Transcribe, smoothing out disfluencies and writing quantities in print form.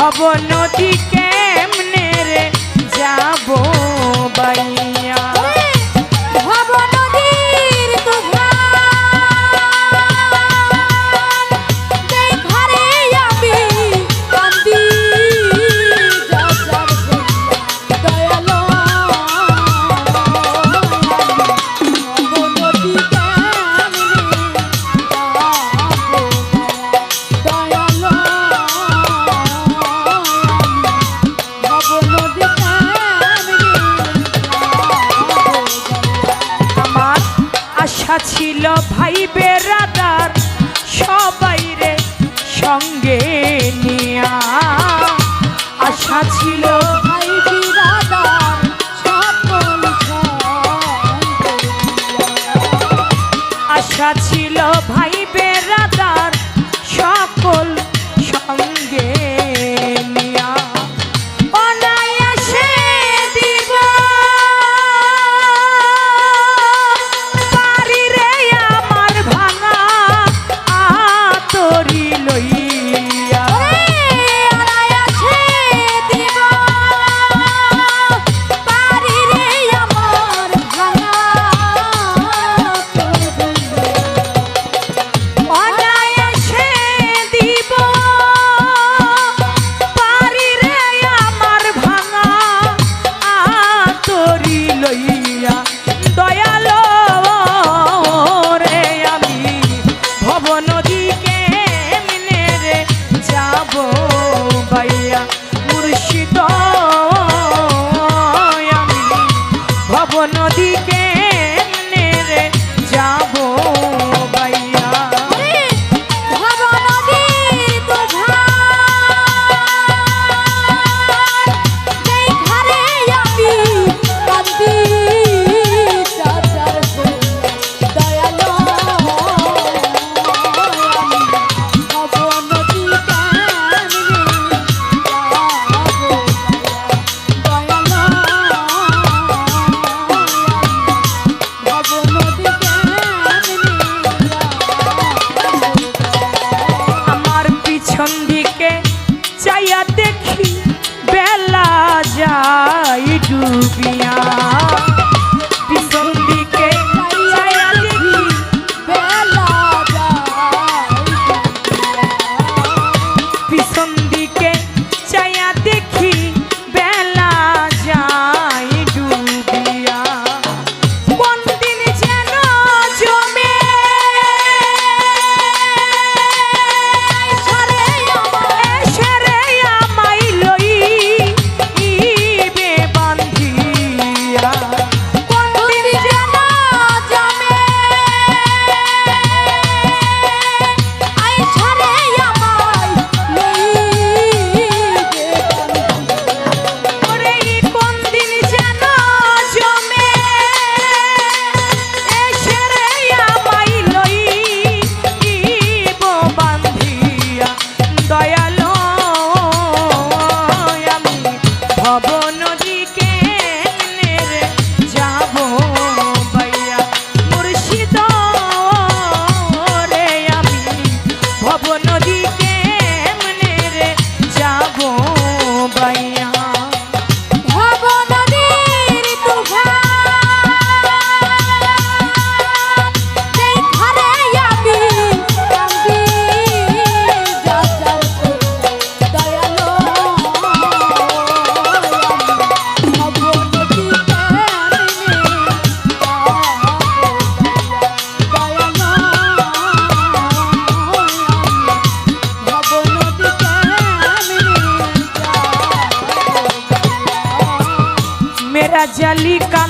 ভব নদী কেমনে রে যাব বাইয়া ভব নদীর তুফান দেখারে আমি কান্দি দয়ালো ভব নদী আশা ছিল ভাই বেরাদার সবাই রে সঙ্গে নিয়া আশা ছিল ভাই বিরাদার সকল আশা ছিল ভাই বেরাদার সকল সঙ্গে নিয়া অনায়াসে দিব পারি রে আমার ভাঙা আতরি লইয়া অনায়াসে দিব পারি রে আমার ভাঙা অনায়াসে দিব পারি রে আমার ভাঙা আতরি লইয়া দয়ালো রে আমি ভব নদী কেমনে রে যাব বাইয়া মুর্শিদ আমি ভব নদী কেমনে রে যাব বাইয়া ভব নদীর তুফান দেখারে আমি কান্দি দয়ালো ভব নদী আমার পিছন দিকে চাইয়া দেখি বেলা যায় ডুবিয়া পিছন দিকে চাইয়া দেখি বেলা পিছন দিকে চাইয়া দেখি বেলা যায় ডুবিয়া কোন দিন যেন জমে এসরে আমায় লইবে বান্ধিয়া কোন দিন যেন জমে আইছারে আমায় লইবে ওরে কোন দিন যেন জমে এসরে আমায় লইব বান্ধিয়া দয়ালো আমি ভব নদী কেমনে রে যাব বাইয়া মুর্শিদ রে আমি ভব নদী কেমনে রে যাব বাইয়া ভব নদীর তুফান দেখারে আমি কান্দি দয়ালো ভব নদী मेरा जली का